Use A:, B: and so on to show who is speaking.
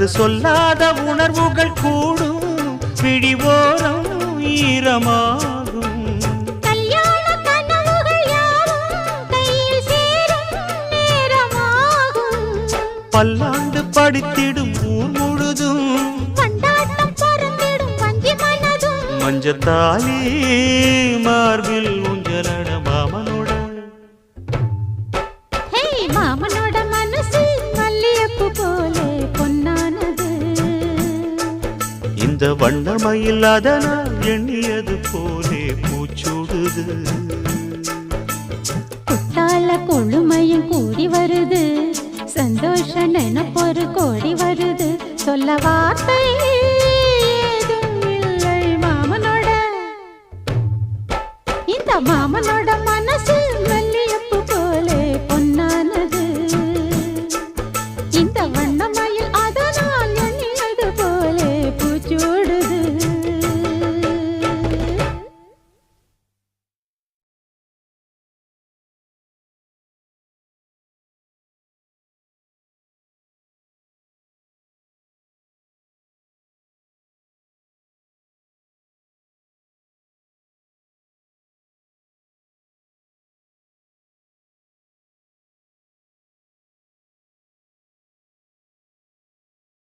A: சற்று சொல்லாத உணர்வுகள் கூடும் பிடிவோரம் ஈரமாகும்
B: கல்யாண கனவுகள் யாவும் கையில் சேரும் நேரமாகும்
A: பல்லாண்டு படித்திடும் ஊர் முழுதும்
B: கொண்டாட்டம் பறந்திடும் வஞ்சி மனதும்
A: மஞ்சத்தாலி மார்பில் ஊஞ்சலட மாமனோட
B: மாமனோட மனசு மல்லியப்பு போலே பொன்னானது
A: இந்த வண்ணமயில் அதனால் எண்ணியது போலே பூச்சூடுது
B: குத்தால கொழுமையும் கூடி வருது சந்தோஷ நினைப்பொரு கோடி வருது சொல்ல வார்த்தை ஏதும் இல்லை மாமனோட இந்த மாமனோட மனசு